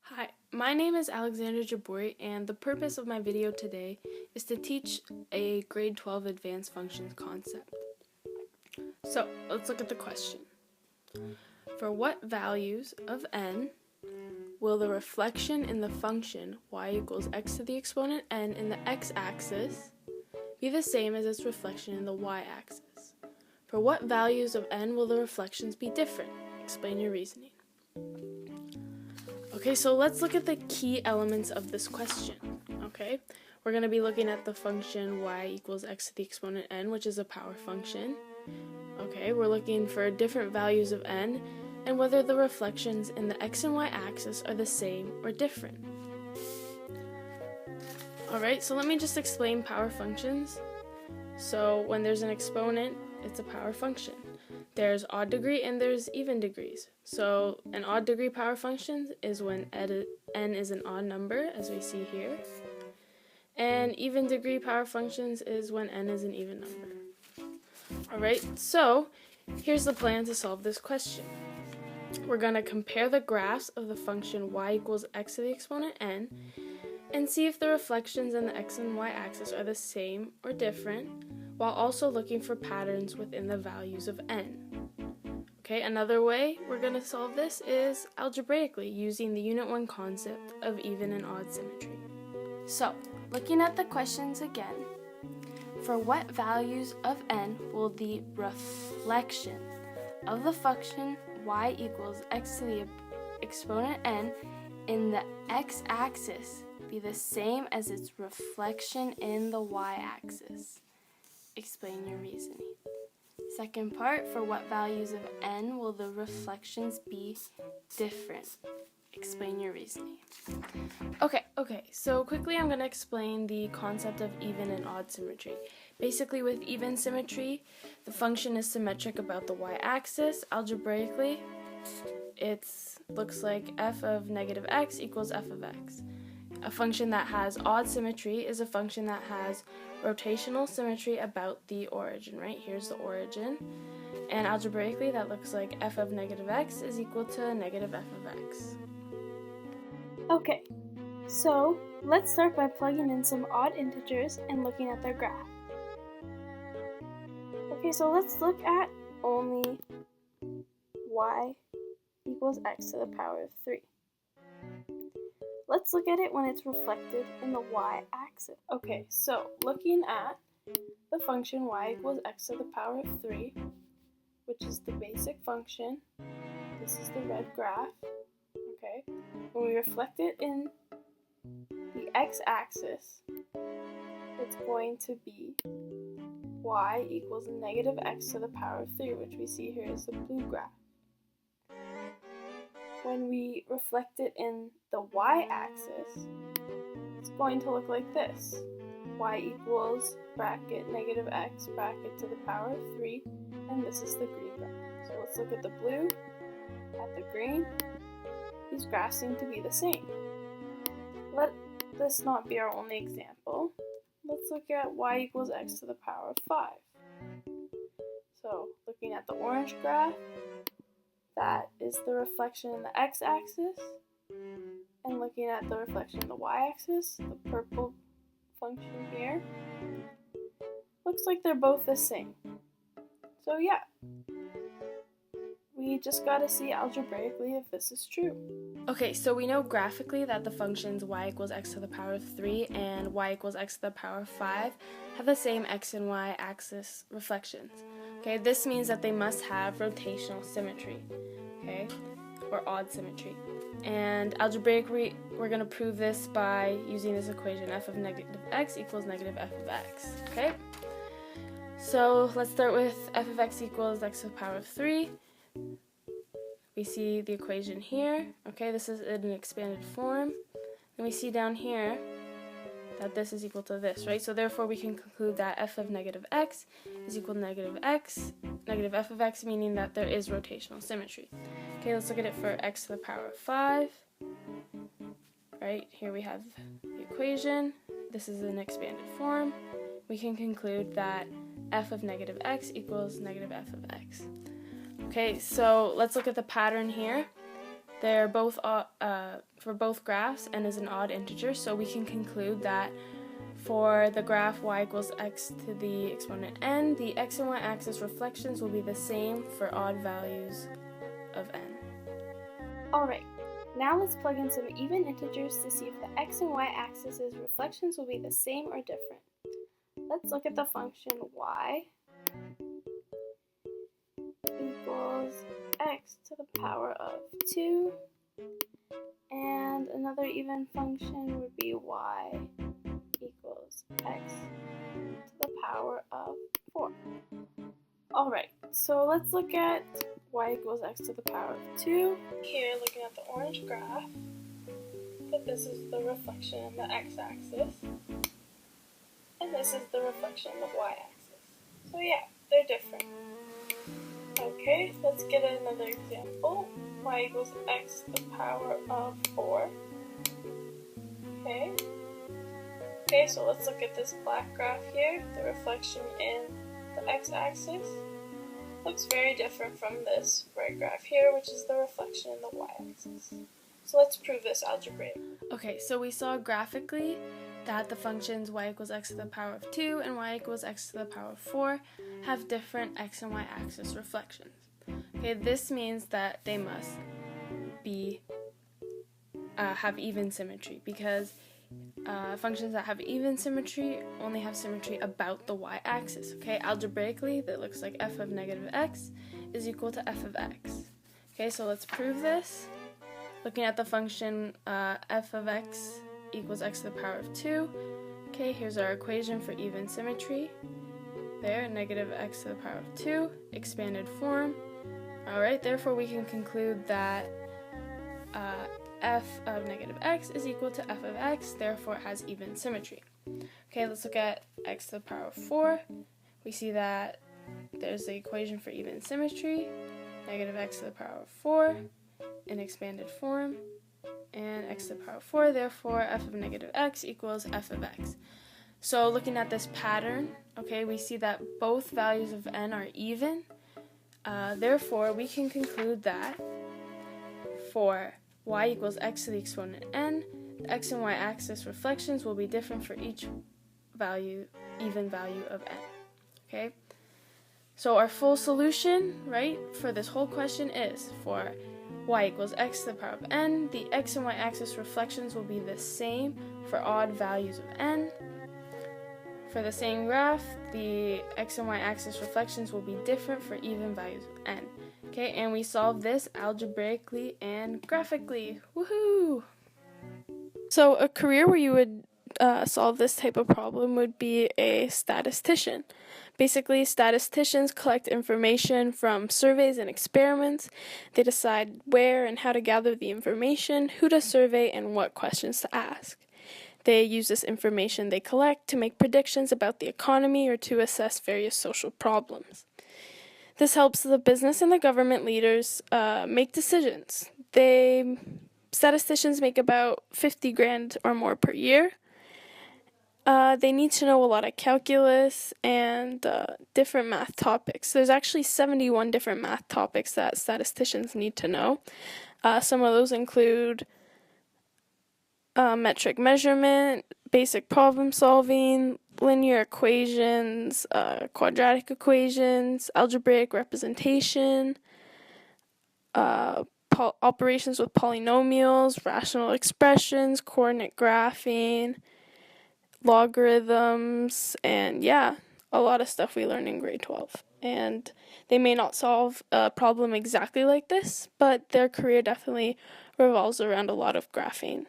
Hi, my name is Alexandra Jabouri, and the purpose of my video today is to teach a grade 12 advanced functions concept. So, let's look at the question. For what values of n will the reflection in the function y equals x to the exponent n in the x-axis be the same as its reflection in the y-axis? For what values of n will the reflections be different? Explain your reasoning. Okay, so let's look at the key elements of this question. Okay, we're going to be looking at the function y equals x to the exponent n, which is a power function. Okay, we're looking for different values of n and whether the reflections in the x and y axis are the same or different. Alright, so let me just explain power functions. So when there's an exponent, it's a power function. There's odd degree and there's even degrees. So an odd degree power function is when n is an odd number, as we see here. And even degree power functions is when n is an even number. Alright, so here's the plan to solve this question. We're going to compare the graphs of the function y equals x to the exponent n and see if the reflections in the x and y axis are the same or different, while also looking for patterns within the values of n. Okay, another way we're going to solve this is algebraically, using the Unit 1 concept of even and odd symmetry. So, looking at the questions again, for what values of n will the reflection of the function y equals x to the exponent n in the x-axis be the same as its reflection in the y-axis? Explain your reasoning. Second part, for what values of n will the reflections be different? Explain your reasoning. Okay, so quickly I'm going to explain the concept of even and odd symmetry. Basically, with even symmetry, the function is symmetric about the y-axis. Algebraically, it looks like f of negative x equals f of x. A function that has odd symmetry is a function that has rotational symmetry about the origin, right? Here's the origin. And algebraically, that looks like f of negative x is equal to negative f of x. Okay, so let's start by plugging in some odd integers and looking at their graph. Okay, so let's look at only y equals x to the power of 3. Let's look at it when it's reflected in the y-axis. Okay, so looking at the function y equals x to the power of 3, which is the basic function, this is the red graph, okay? When we reflect it in the x-axis, it's going to be y equals negative x to the power of 3, which we see here is the blue graph. When we reflect it in the y-axis, it's going to look like this. Y equals bracket negative x bracket to the power of 3, and this is the green graph. So let's look at the blue, at the green. These graphs seem to be the same. Let this not be our only example. Let's look at y equals x to the power of 5. So looking at the orange graph, that is the reflection in the x-axis, and looking at the reflection in the y-axis, the purple function here, looks like they're both the same. So yeah, we just gotta see algebraically if this is true. Okay, so we know graphically that the functions y equals x to the power of 3 and y equals x to the power of 5 have the same x and y axis reflections. Okay, this means that they must have rotational symmetry, okay, or odd symmetry. And algebraically, we're going to prove this by using this equation, f of negative x equals negative f of x, okay? So let's start with f of x equals x to the power of 3. We see the equation here, okay, this is in an expanded form. And we see down here that this is equal to this, right? So therefore we can conclude that f of negative x is equal to negative f of x, meaning that there is rotational symmetry. Okay, let's look at it for x to the power of 5. Right, here we have the equation. This is an expanded form. We can conclude that f of negative x equals negative f of x. Okay, so let's look at the pattern here. They're both for both graphs, n is an odd integer, so we can conclude that for the graph y equals x to the exponent n, the x and y axis reflections will be the same for odd values of n. Alright, now let's plug in some even integers to see if the x and y axes reflections will be the same or different. Let's look at the function y equals x to the power of 2, and another even function would be y equals x to the power of 4. Alright, so let's look at y equals x to the power of 2. Here, looking at the orange graph, that this is the reflection in the x-axis, and this is the reflection in the y-axis. So yeah, they're different. Okay, let's get another example. Y equals x to the power of 4. Okay, so let's look at this black graph here. The reflection in the x-axis looks very different from this red graph here, which is the reflection in the y-axis. So let's prove this algebraically. Okay, so we saw graphically that the functions y equals x to the power of 2 and y equals x to the power of 4 have different x and y axis reflections. Okay, this means that they must be have even symmetry, because functions that have even symmetry only have symmetry about the y-axis. Okay, algebraically, that looks like f of negative x is equal to f of x. Okay, so let's prove this. Looking at the function f of x equals x to the power of 2. Okay, here's our equation for even symmetry. There, negative x to the power of 2, expanded form. Alright, therefore we can conclude that f of negative x is equal to f of x, therefore it has even symmetry. Okay, let's look at x to the power of 4. We see that there's the equation for even symmetry, negative x to the power of 4 in expanded form, and x to the power of 4, therefore f of negative x equals f of x. So looking at this pattern, okay, we see that both values of n are even, therefore we can conclude that for y equals x to the exponent n, the x and y axis reflections will be different for each value, even value of n. Okay? So our full solution, right, for this whole question is for y equals x to the power of n, the x and y axis reflections will be the same for odd values of n. For the same graph, the x and y axis reflections will be different for even values of n. Okay, and we solve this algebraically and graphically. Woohoo! So a career where you would solve this type of problem would be a statistician. Basically, statisticians collect information from surveys and experiments. They decide where and how to gather the information, who to survey, and what questions to ask. They use this information they collect to make predictions about the economy or to assess various social problems. This helps the business and the government leaders make decisions. Statisticians make about 50 grand or more per year. They need to know a lot of calculus and different math topics. There's actually 71 different math topics that statisticians need to know. Some of those include metric measurement, basic problem solving, linear equations, quadratic equations, algebraic representation, operations with polynomials, rational expressions, coordinate graphing, logarithms, and yeah, a lot of stuff we learn in grade 12. And they may not solve a problem exactly like this, but their career definitely revolves around a lot of graphing.